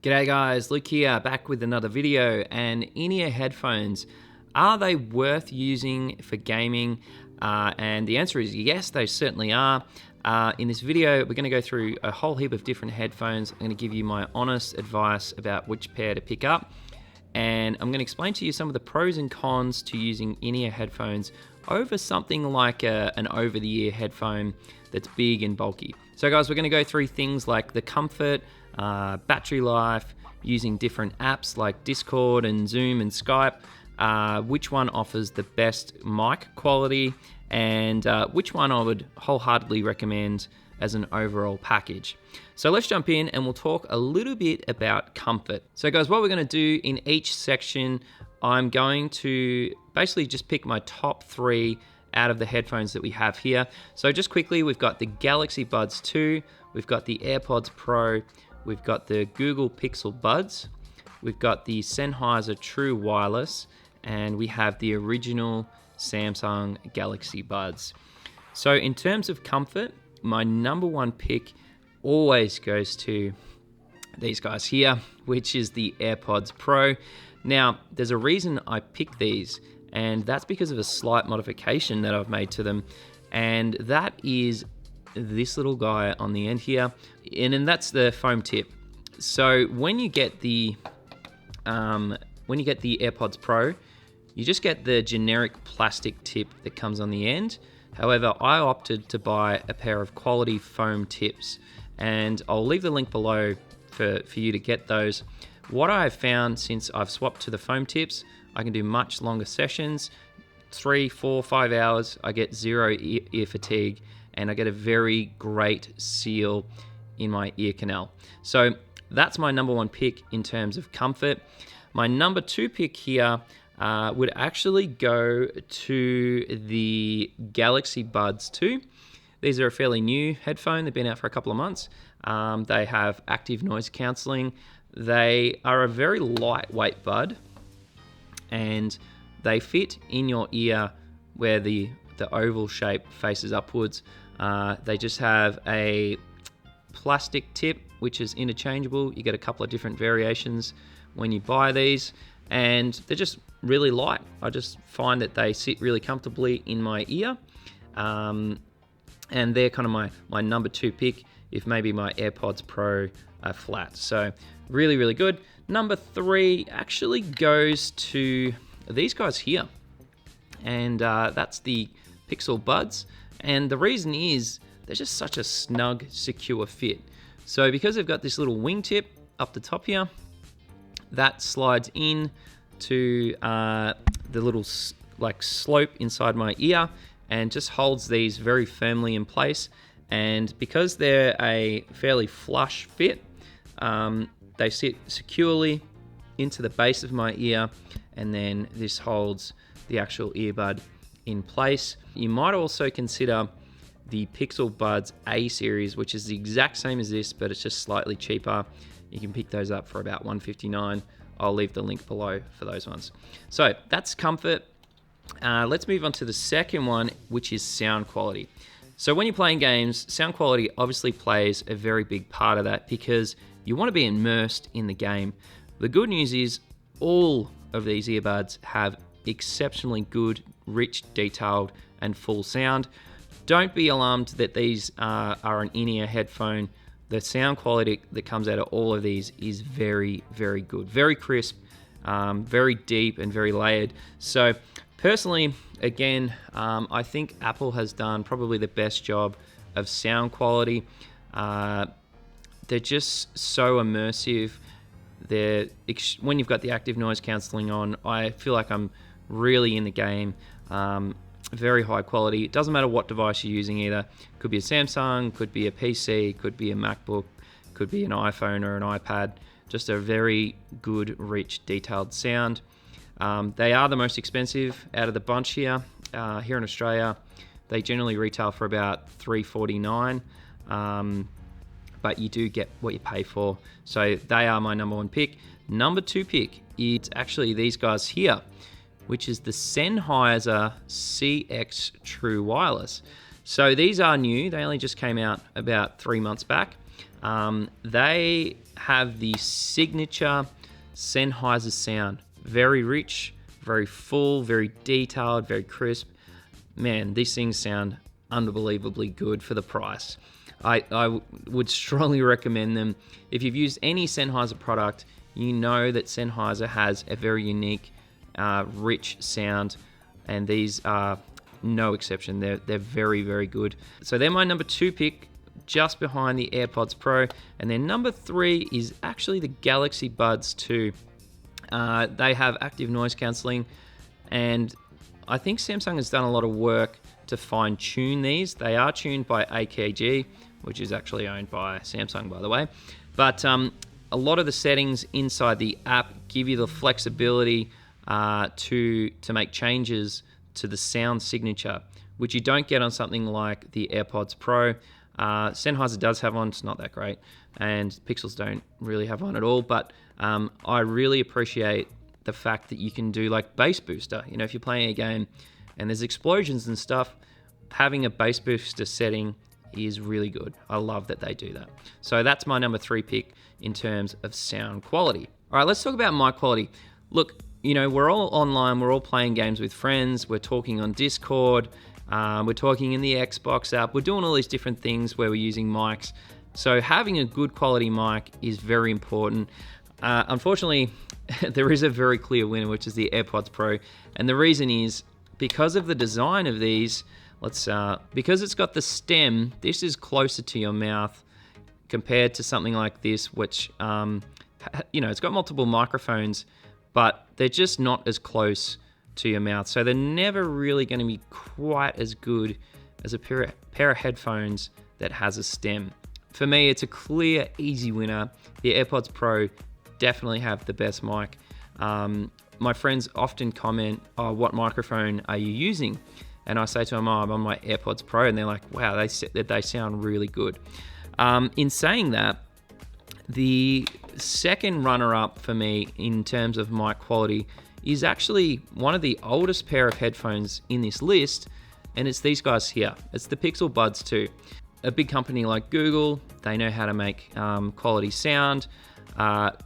G'day guys, Luke here, back with another video. And in-ear headphones, are they worth using for gaming? And the answer is yes, they certainly are. In this video, we're going to go through a whole heap of different headphones. I'm going to give you my honest advice about which pair to pick up. And I'm going to explain to you some of the pros and cons to using in-ear headphones over something like an over-the-ear headphone that's big and bulky. So guys, we're going to go through things like the comfort, battery life, using different apps like Discord and Zoom and Skype, which one offers the best mic quality, and which one I would wholeheartedly recommend as an overall package. So let's jump in and we'll talk a little bit about comfort. So guys, what we're going to do in each section, I'm going to basically just pick my top 3 out of the headphones that we have here. So just quickly, we've got the Galaxy Buds 2, we've got the Airpods Pro, we've got the Google Pixel Buds, we've got the Sennheiser True Wireless, and we have the original Samsung Galaxy Buds. So in terms of comfort, my number one pick always goes to these guys here, which is the Airpods Pro. Now, there's a reason I picked these, and that's because of a slight modification that I've made to them, and that is this little guy on the end here, and then that's the foam tip. So when you get the AirPods Pro, you just get the generic plastic tip that comes on the end. However, I opted to buy a pair of quality foam tips, and I'll leave the link below for you to get those. What I've found since I've swapped to the foam tips, I can do much longer sessions, 3, 4, 5 hours. I get zero ear fatigue, and I get a very great seal in my ear canal. So that's my number one pick in terms of comfort. My number 2 pick here would actually go to the Galaxy Buds 2. These are a fairly new headphone. They've been out for a couple of months. They have active noise cancelling. They are a very lightweight bud, and they fit in your ear where the oval shape faces upwards. They just have a plastic tip, which is interchangeable. You get a couple of different variations when you buy these, and they're just really light. I just find that they sit really comfortably in my ear, and they're kind of my number 2 pick if maybe my AirPods Pro are flat. So really, really good. Number 3 actually goes to these guys here, and that's the Pixel Buds. And the reason is they're just such a snug, secure fit. So because they've got this little wingtip up the top here, that slides in to the little like slope inside my ear and just holds these very firmly in place. And because they're a fairly flush fit, they sit securely into the base of my ear, and then this holds the actual earbud in place. You might also consider the Pixel Buds A series, which is the exact same as this, but it's just slightly cheaper. You can pick those up for about $159. I'll leave the link below for those ones. So that's comfort. Let's move on to the second one, which is sound quality. So when you're playing games, sound quality obviously plays a very big part of that because you want to be immersed in the game. The good news is all of these earbuds have exceptionally good, rich, detailed, and full sound. Don't be alarmed that these are an in-ear headphone. The sound quality that comes out of all of these is very, very good. Very crisp, very deep, and very layered. So personally, again, I think Apple has done probably the best job of sound quality. They're just so immersive. When you've got the active noise cancelling on, I feel like I'm really in the game. Very high quality. It doesn't matter what device you're using either. Could be a Samsung, could be a PC, could be a MacBook, could be an iPhone or an iPad. Just a very good, rich, detailed sound. They are the most expensive out of the bunch here. Here in Australia, they generally retail for about $349, but you do get what you pay for. So they are my number 1 pick. Number 2 pick is actually these guys here, which is the Sennheiser CX True Wireless. So these are new. They only just came out about 3 months back. They have the signature Sennheiser sound. Very rich, very full, very detailed, very crisp. Man, these things sound unbelievably good for the price. I would strongly recommend them. If you've used any Sennheiser product, you know that Sennheiser has a very unique, rich sound, and these are no exception. They're very, very good. So they're my number 2 pick, just behind the AirPods Pro, and then number 3 is actually the Galaxy Buds 2. They have active noise cancelling, and I think Samsung has done a lot of work to fine tune these. They are tuned by AKG, which is actually owned by Samsung, by the way. But a lot of the settings inside the app give you the flexibility to make changes to the sound signature, which you don't get on something like the AirPods Pro. Sennheiser does have one, it's not that great, and Pixels don't really have one at all, but I really appreciate the fact that you can do like bass booster. You know, if you're playing a game and there's explosions and stuff, having a bass booster setting is really good. I love that they do that. So that's my number 3 pick in terms of sound quality. All right, let's talk about mic quality. Look, you know, we're all online, we're all playing games with friends, we're talking on Discord, we're talking in the Xbox app, we're doing all these different things where we're using mics. So having a good quality mic is very important. Unfortunately, there is a very clear winner, which is the AirPods Pro. And the reason is because of the design of these, because it's got the stem, this is closer to your mouth compared to something like this, which, you know, it's got multiple microphones, but they're just not as close to your mouth. So they're never really going to be quite as good as a pair of headphones that has a stem. For me, it's a clear, easy winner. The AirPods Pro definitely have the best mic. My friends often comment, "Oh, what microphone are you using?" And I say to them, "Oh, I'm on my AirPods Pro," and they're like, "Wow, they sound really good." In saying that, the second runner-up for me in terms of mic quality is actually one of the oldest pair of headphones in this list, and it's these guys here. It's the Pixel Buds 2. A big company like Google, they know how to make quality sound.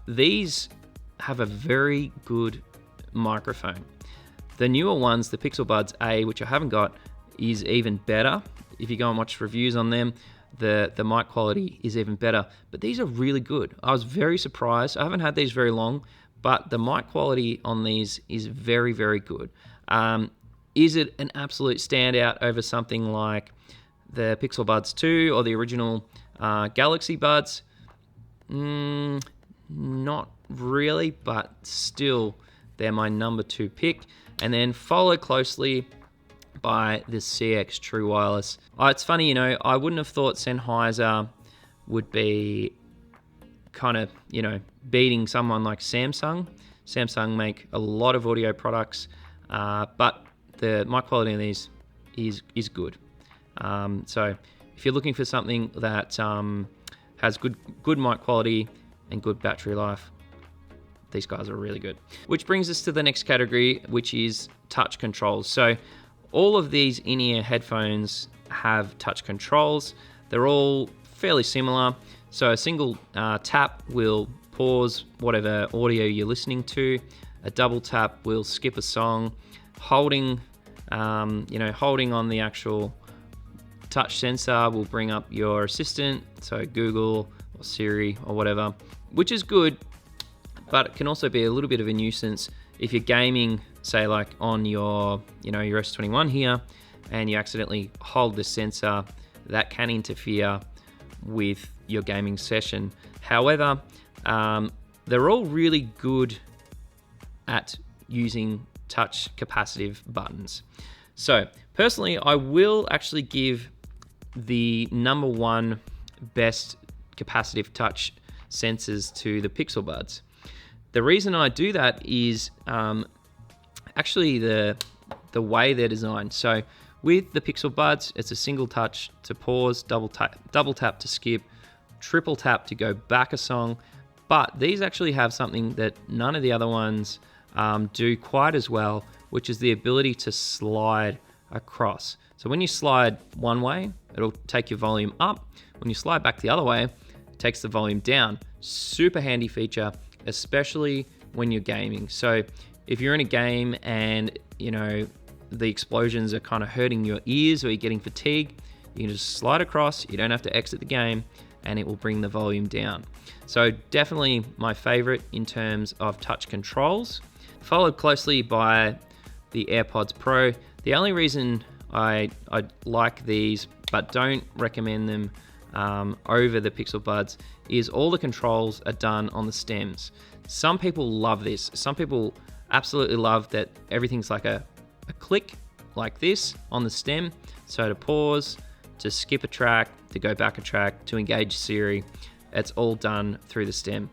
These have a very good microphone. The newer ones, the Pixel Buds A, which I haven't got, is even better. If you go and watch reviews on them, the mic quality is even better. But these are really good. I was very surprised. I haven't had these very long, but the mic quality on these is very, very good. Is it an absolute standout over something like the Pixel Buds 2 or the original Galaxy Buds? Not really, but still, they're my number 2 pick. And then followed closely by the CX True Wireless. It's funny, you know, I wouldn't have thought Sennheiser would be kind of, you know, beating someone like Samsung. Samsung make a lot of audio products, but the mic quality on these is good. So if you're looking for something that has good mic quality and good battery life, these guys are really good. Which brings us to the next category, which is touch controls. So all of these in-ear headphones have touch controls. They're all fairly similar. So a single tap will pause whatever audio you're listening to. A double tap will skip a song. Holding on the actual touch sensor will bring up your assistant, so Google or Siri or whatever, which is good, but it can also be a little bit of a nuisance if you're gaming, say like on your S21 here, and you accidentally hold the sensor. That can interfere with your gaming session. However, they're all really good at using touch capacitive buttons. So personally, I will actually give the number 1 best capacitive touch sensors to the Pixel Buds. The reason I do that is actually the way they're designed. So with the Pixel Buds, it's a single touch to pause, double tap to skip, triple tap to go back a song. But these actually have something that none of the other ones do quite as well, which is the ability to slide across. So when you slide one way, it'll take your volume up. When you slide back the other way, it takes the volume down. Super handy feature, especially when you're gaming. So if you're in a game and the explosions are kind of hurting your ears or you're getting fatigue, you can just slide across, you don't have to exit the game, and it will bring the volume down. So definitely my favorite in terms of touch controls, followed closely by the Airpods Pro. The only reason I like these but don't recommend them over the Pixel Buds is all the controls are done on the stems. Some people love this. Some people absolutely love that everything's like a click like this on the stem. So to pause, to skip a track, to go back a track, to engage Siri, it's all done through the stem.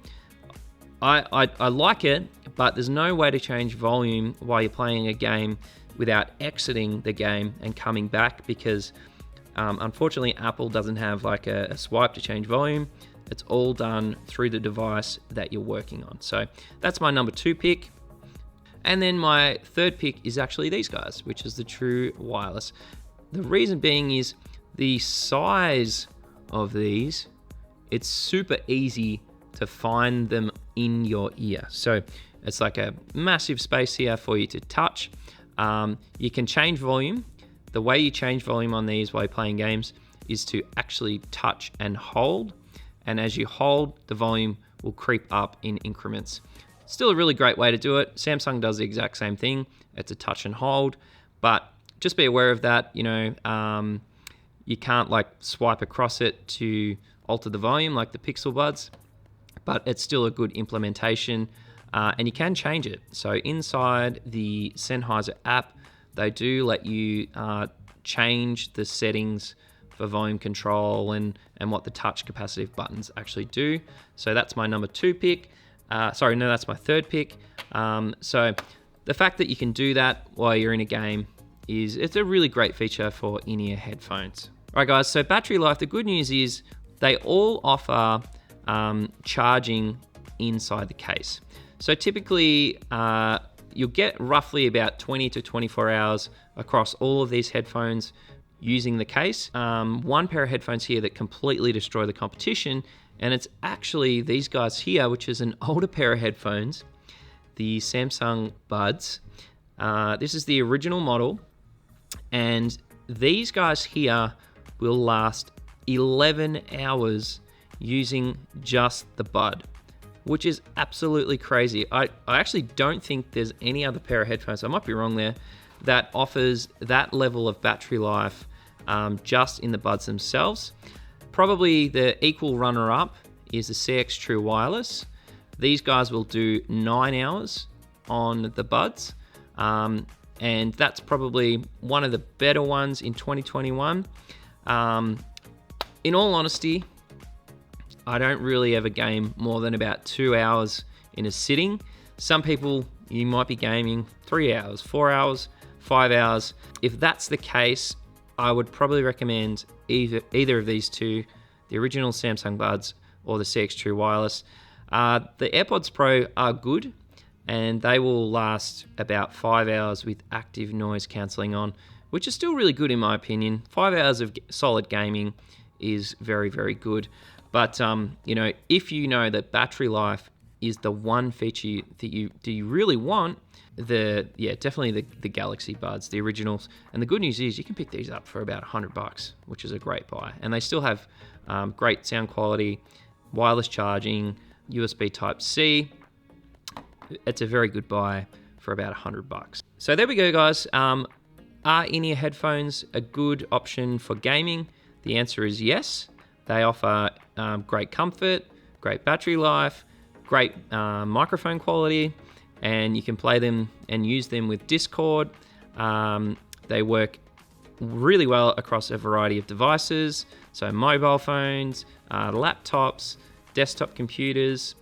I like it, but there's no way to change volume while you're playing a game without exiting the game and coming back, because unfortunately Apple doesn't have like a swipe to change volume. It's all done through the device that you're working on. So that's my number 2 pick. And then my third pick is actually these guys, which is the True Wireless. The reason being is the size of these, it's super easy to find them in your ear. So it's like a massive space here for you to touch. You can change volume. The way you change volume on these while you're playing games is to actually touch and hold. And as you hold, the volume will creep up in increments. Still a really great way to do it. Samsung does the exact same thing. It's a touch and hold, but just be aware of that. You can't like swipe across it to alter the volume like the Pixel Buds, but it's still a good implementation, and you can change it. So inside the Sennheiser app, they do let you change the settings for volume control and what the touch capacitive buttons actually do. So that's my number 2 pick. That's my third pick. So the fact that you can do that while you're in a game it's a really great feature for in-ear headphones. All right, guys, so battery life, the good news is they all offer charging inside the case. So typically, you'll get roughly about 20 to 24 hours across all of these headphones using the case. One pair of headphones here that completely destroy the competition, and it's actually these guys here, which is an older pair of headphones, the Samsung Buds. This is the original model, and these guys here will last 11 hours using just the Bud, which is absolutely crazy. I actually don't think there's any other pair of headphones, I might be wrong there, that offers that level of battery life just in the Buds themselves. Probably the equal runner-up is the CX True Wireless. These guys will do 9 hours on the Buds, and that's probably one of the better ones in 2021. In all honesty, I don't really ever game more than about 2 hours in a sitting. Some people, you might be gaming 3 hours, 4 hours, 5 hours. If that's the case, I would probably recommend either of these two, the original Samsung Buds or the CX True Wireless. The AirPods Pro are good, and they will last about 5 hours with active noise cancelling on, which is still really good in my opinion. 5 hours of solid gaming is very, very good. But if you know that battery life is the one feature that you really want, definitely the Galaxy Buds, the originals. And the good news is you can pick these up for about $100, which is a great buy. And they still have great sound quality, wireless charging, USB Type-C. It's a very good buy for about $100. So there we go, guys. Are in-ear headphones a good option for gaming? The answer is yes. They offer great comfort, great battery life, great microphone quality, and you can play them and use them with Discord. They work really well across a variety of devices, so mobile phones, laptops, desktop computers,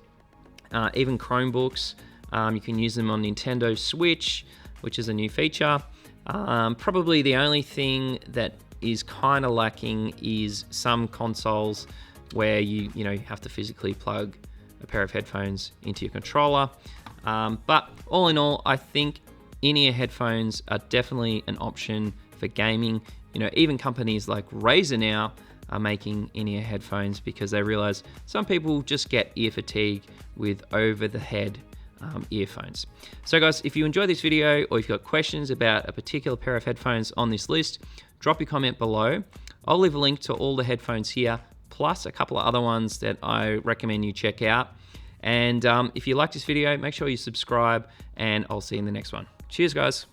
even Chromebooks. You can use them on Nintendo Switch, which is a new feature. Probably the only thing that is kind of lacking is some consoles where you have to physically plug a pair of headphones into your controller. But all in all, I think in-ear headphones are definitely an option for gaming. Even companies like Razer now are making in-ear headphones, because they realize some people just get ear fatigue with over-the-head earphones. So guys, if you enjoyed this video, or if you've got questions about a particular pair of headphones on this list, drop your comment below. I'll leave a link to all the headphones here, plus a couple of other ones that I recommend you check out. And if you like this video, make sure you subscribe, and I'll see you in the next one. Cheers, guys.